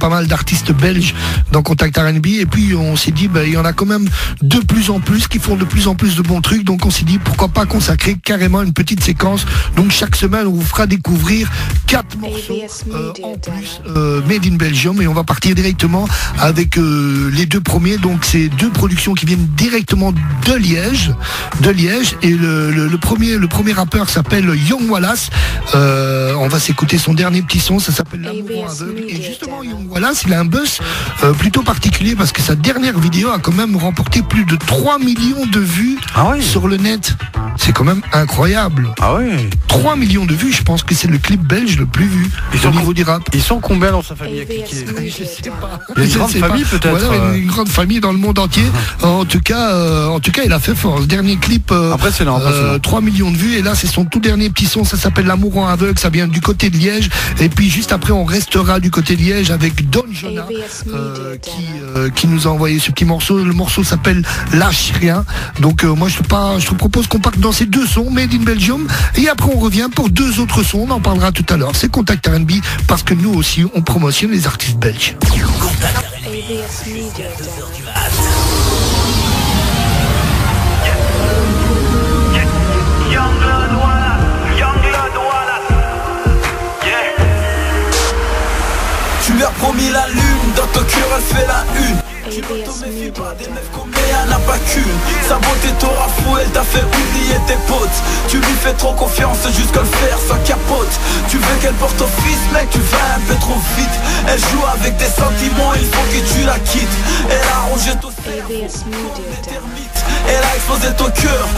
pas mal d'artistes belges dans Contact R&B, et puis on s'est dit il y en a quand même de plus en plus qui font de plus en plus de bons trucs, donc on s'est dit pourquoi pas consacrer carrément une petite séquence. Donc chaque semaine on vous fera découvrir 4 morceaux en plus made in Belgium, et on va partir directement avec les 2 premiers. Donc c'est 2 productions qui viennent directement de Liège, et le premier rappeur s'appelle Young Wallace. On va s'écouter son dernier petit son, ça s'appelle L'amour aveugle, et justement Young Wallace, il a un buzz plutôt particulier parce que sa dernière vidéo a quand même remporté plus de 3 millions de vues sur le net. C'est quand même incroyable. 3 millions de vues, je pense que c'est le clip belge le plus vu au niveau du rap. Ils sont combien dans sa famille à cliquer? Je sais pas. Il y a une grande famille peut-être. Voilà, une grande famille dans le monde entier. En tout cas, il a fait fort. Ce dernier clip, 3 millions de vues, et là c'est son tout dernier petit son, ça s'appelle L'amour en aveugle, ça vient du côté de Liège, et puis juste après on restera du côté de Liège avec Don Jonah qui nous a envoyé ce petit morceau. Le morceau s'appelle Lâche rien. Donc moi je te propose qu'on parte dans ces 2 sons made in Belgium, et après on revient pour 2 autres sons, on en parlera tout à l'heure. C'est Contact R&B parce que nous aussi on promotionne les artistes belges. Contact R&B, 2h du mat. Tu lui as promis la lune, dans ton cœur elle fait la une. Tu ne te méfies pas des meufs comme elle n'a pas qu'une. Sa beauté t'aura fou, elle t'a fait oublier tes potes. Tu lui fais trop confiance jusqu'à le faire, ça capote. Tu veux qu'elle porte au fils, mec, tu vas un peu trop vite. Elle joue avec tes sentiments, il faut que tu la quittes. Elle a rongé ton cerveau comme des termites. Elle a explosé ton cœur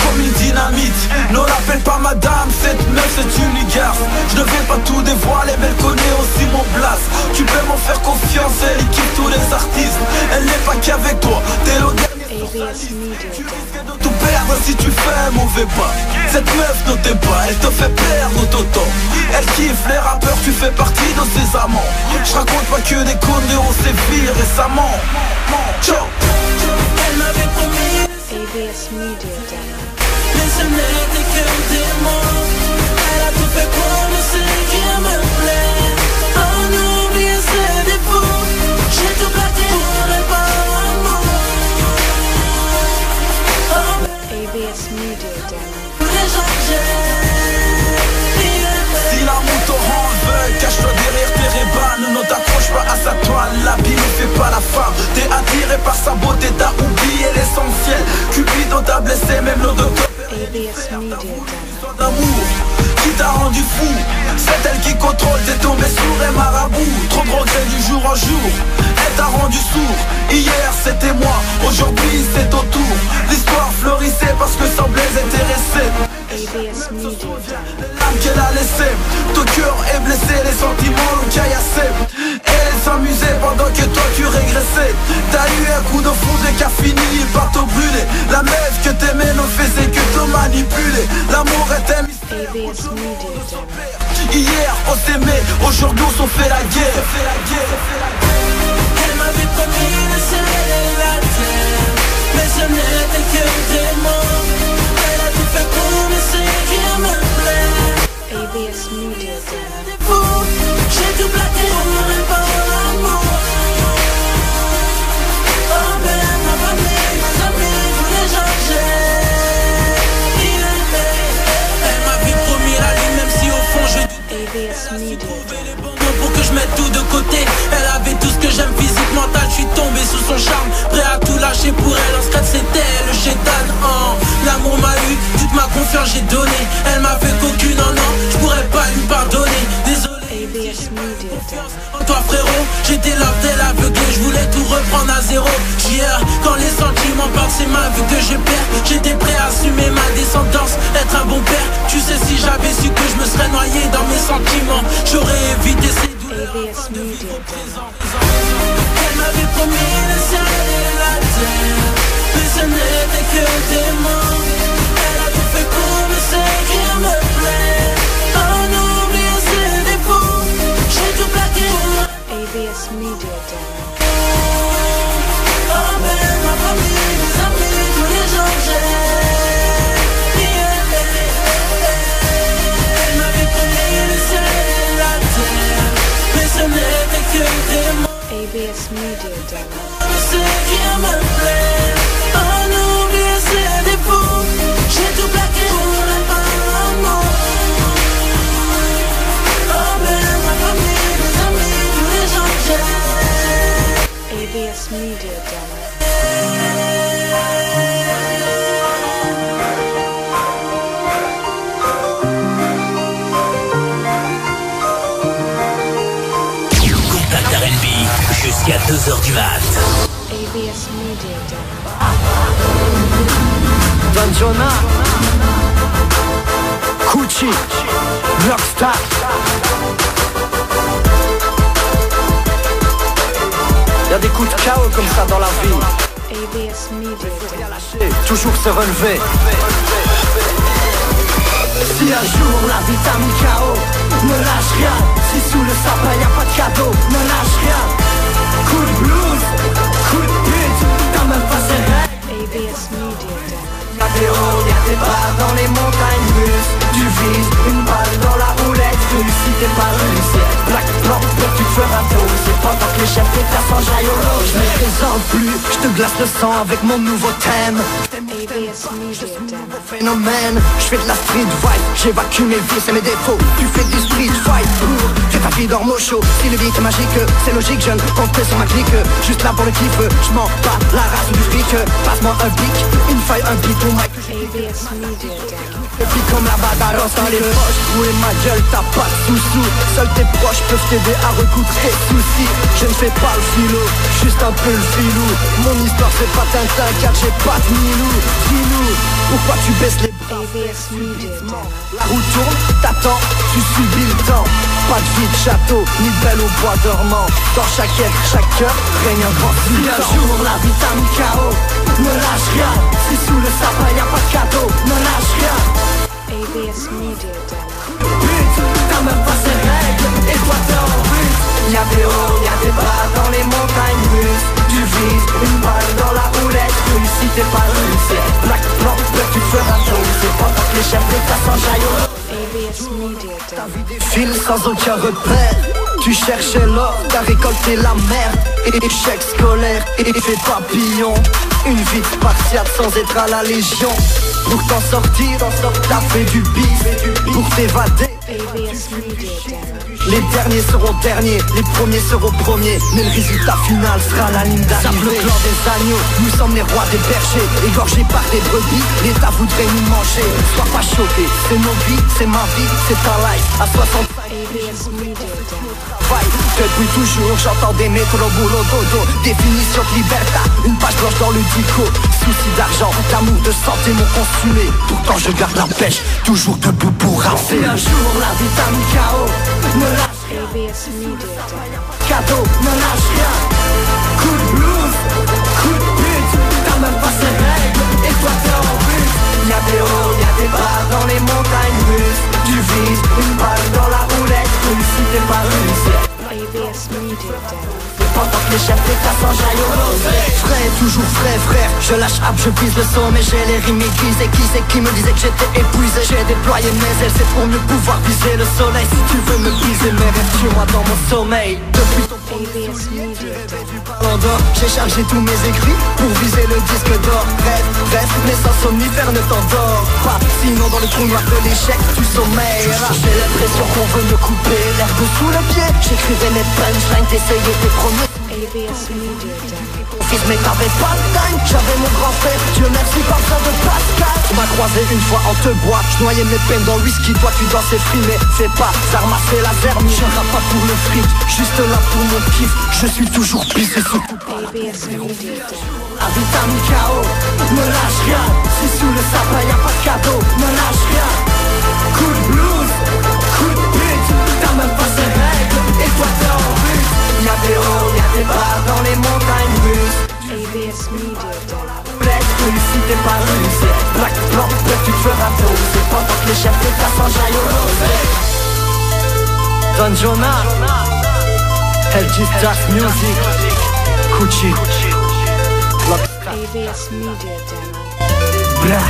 comme une dynamite. Ne l'appelle pas madame, cette meuf c'est une garce. Je ne vais pas tout dévoiler, mais elle connaît aussi mon blast. Tu peux m'en faire confiance, elle kiffe tous les artistes. Elle n'est pas qu'avec toi, t'es le dernier sur sa liste. Tu risques de tout perdre si tu fais un mauvais pas. Cette meuf ne t'aime pas, elle te fait perdre ton temps. Elle kiffe les rappeurs, tu fais partie de ses amants. Je raconte pas que des conneries, on s'est vu récemment. Ciao. Elle m'avait promis ABS Media Demo. mais ce n'était que des mots. Elle a tout fait pour me séduire, me plaire. En oublier ses défauts, j'ai tout plaqué pour elle par amour. ABS Media Demo. Tous les gens que j'ai. Si l'amour te rend aveugle, cache-toi derrière tes rébans. Ne t'accroche pas à sa toile, l'habit ne fait pas la femme. T'es attiré par sa beauté, t'as oublié l'essentiel. Cupido t'a blessé, même le docteur. ABS Media Demo. D'amour qui t'a rendu fou, c'est elle qui contrôle, t'es tombé sourd et marabout. Trop de regrets du jour en jour, elle t'a rendu sourd. Hier c'était moi, aujourd'hui c'est ton tour. L'histoire fleurissait parce que semblait intéressé. ABS Media Demo. L'âme qu'elle a laissée, ton cœur est blessé, les sentiments l'ont caillassé. Elle s'amusait pendant que toi tu régressais. T'as eu un coup de foudre qui a fini par te brûler. La meuf que t'aimais ne faisait que te manipuler. L'amour est un mystère. ABS Media Demo. Hier on s'aimait, aujourd'hui on s'en fait la guerre. Elle m'avait promis de sceller la terre, mais ce n'était que des mots. Elle a tout fait pour me séduire, me plaire. ABS Media Demo. J'ai tout plaqué pour elle par l'amour. Oh ben ma famille, mes amis, tous les gens que j'ai. Elle m'avait promis la lune même si au fond je ABS Media Demo. pour que je mette tout de côté. Elle avait tout ce que j'aime, physique, mental. Je suis tombé sous son charme, prêt à tout lâcher pour elle. En secret c'était le chétan. L'amour m'a eu, toute ma confiance j'ai donné. Elle m'a fait qu'aucune en an, je pourrais pas lui pardonner. Désolé ABS Media Demo. toi frérot, j'étais l'homme tel aveuglé. Je voulais tout reprendre à zéro. Hier, quand les sentiments partent, c'est ma vie que je perds. J'étais prêt à assumer ma descendance, être un bon père. Tu sais si j'avais su que je me serais noyé dans mes sentiments, j'aurais évité ces douleurs ABS de Media vivre au Demo. présent. Elle m'avait promis de sceller la terre, mais ce n'était que des mots. Elle a tout fait pour me séduire, me plaire. En oubliant ses défauts, j'ai tout plaqué. ABS Media Demo. Oh ben ma famille, mes amis, tous les gens que j'ai. Elle m'avait promis de sceller la terre, mais ce n'était que des mots. ABS Media Demo. C'est qui me plaît, en oublier ses défauts. J'ai tout plaqué pour le amour. Oh ben ma famille, mes amis, tous les gens que j'aime. ABS Media Demo. Contact R&B jusqu'à 2h du mat. ABS Media Demo. Don Jonah, Gucci, Rockstar. Y'a des coups de chaos comme ça dans la vie. ABS Media Demo. Toujours se relever. Si un jour la vie t'a mis KO, ne lâche rien. Si sous le sapin y'a pas de cadeau, ne lâche rien. Coup de blues, coup de pute, t'as même pas ses règles. ABS Media Demo. Y'a des hauts, y'a des bas dans les montagnes russes. Tu vises une balle dans la roulette russe. Si t'es pas russe, black blanc, tu te feras tôt. C'est pendant que les chefs d'état s'enjaillent au lot. Je me présente plus, je te glace le sang avec mon nouveau thème. ABS Media Demo. Phénomène, je fais de la street fight, j'évacue mes vices et mes défauts. Tu fais du street fight, fais ta vie dormo show. Si le beat est magique, c'est logique, je ne compte que sur ma clique. Juste là pour le kiff, je m'en bats la race du fric. Passe-moi un bic, une feuille, un beat au mic. ABS Media Demo. Et puis comme la badaros dans les poches, trouver ma gueule, t'as pas de sous-sous. Seuls tes proches peuvent t'aider à recoudre tes soucis. Je ne fais pas le philo, juste un peu le filou. Mon histoire c'est pas Tintin car j'ai pas de Milou. Dis-nous, pourquoi tu baisses les bras? ABS Media Demo. La roue tourne, t'attends, tu subis le temps. Pas de vie de château, ni de belle au bois dormant. Dans chaque être, chaque cœur, règne un grand silence. Si un jour la vie t'a mis KO, ne lâche rien. Si sous le sapin y'a pas de cadeau, ne lâche rien. ABS Media Demo. But, t'as même pas ses règles, et toi t'es en but. Y'a des hauts, y'a des bas dans les montagnes russes. Tu vises une balle dans la roulette russe. Si t'es pas russe, black blanc, tu te feras tôt. C'est pendant que les chefs d'état s'enjaillent au lot. ABS Media Demo. File sans aucun repère. Tu cherchais l'or, t'as récolté la merde. Échec scolaire, effet papillon. Une vie de spartiate sans être à la légion. Pour t'en sortir, t'as fait du bif. Pour t'évader, ABS Media Demo. les derniers seront derniers, les premiers seront premiers. Mais le résultat final sera la ligne d'arrivée. Le clan des agneaux, nous sommes les rois des bergers. Égorgés par des brebis, l'État voudrait nous manger. Sois pas choqué, c'est nos vies, c'est ma vie, c'est ta life. À 60 ABS Media Demo. depuis toujours, j'entends des métros boulot dodo. Définition de liberté, une page blanche dans le dico. Soucis d'argent, d'amour, de santé m'ont consumé. Pourtant je garde la pêche, toujours debout pour rapper. Si un jour la vie t'a mis KO, ne lâche ABS Media Demo. cadeau, ne lâche rien. Coup de blues, coup de pute, t'as même pas ses règles, et toi t'es en but. Y'a des hauts, y'a des bas dans les montagnes russes. Tu vises une balle dans la roulette russe. Si t'es pas russe, ABS Media Demo. pendant que les chefs d'état s'enjaillent au lot. Frais, toujours frais, frère. Je lâche rap, je vise le sommet. J'ai les rimes aiguisées. Qui c'est qui me disait que j'étais épuisé? J'ai déployé mes ailes, c'est pour mieux pouvoir viser le soleil. Si tu veux me briser mes rêves, tue-moi dans mon sommeil. Depuis ton ABS Media Demo. ballon d'or, j'ai chargé tous mes écrits pour viser le disque d'or. Rêve, rêve, mais sans somnifère ne t'endors pas. Sinon dans le trou noir de l'échec, tu sommeilleras. J'ai l'impression qu'on veut me couper l'herbe sous le pied. J'écrivais mes punchlines, t'essayais tes premiers. ABS Media Demo. Fils mais t'avais pas de dingue, j'avais mon grand-père, Dieu merci pas besoin de Pascal. On m'a croisé une fois en te bois, je noyais mes peines dans le whisky. Toi tu dansais free mais fais pas, ça ramassait la vermine. Je rappe pas pour le fric, juste là pour mon kiff. Je suis toujours pissé sous tout. ABS Media Demo. La vie t'a mis KO, ne lâche rien. Si sous le sapin y'a pas de cadeau, ne lâche rien. Coup de blues, coup de pute, t'as même pas ses règles, et toi t'es en but. Y'a des hauts, y'a des bas dans les montagnes russes. ABS Media Demo. Black russe, si t'es pas russe, black blanc, tu te feras tôt. C'est pendant que les chefs d'état s'enjaillent au lot. Don Jonah, LG Stars Music, Gucci, ABS Media Demo. blah.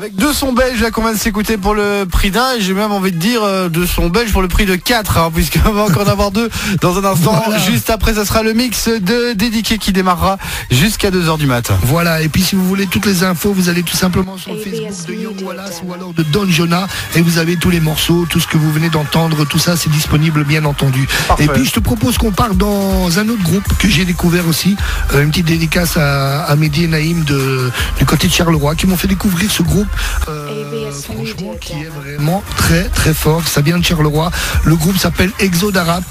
Avec 2 sons belges là qu'on vient de s'écouter pour le prix d'un, et j'ai même envie de dire 2 sons belges pour le prix de 4, hein, puisqu'on va encore en avoir 2 dans un instant. Voilà. Juste après, ça sera le mix de Dédiqué qui démarrera jusqu'à 2h du matin. Voilà, et puis si vous voulez toutes les infos, vous allez tout simplement sur le Facebook de Young Wallace ou alors de Don Jonah, et vous avez tous les morceaux, tout ce que vous venez d'entendre, tout ça c'est disponible bien entendu. Parfait. Et puis je te propose qu'on parte dans un autre groupe que j'ai découvert aussi, une petite dédicace à Mehdi et Naïm du côté de Charleroi, qui m'ont fait découvrir ce groupe franchement qui est vraiment très très fort. Ça vient de Charleroi. Le groupe s'appelle Exode Arabe.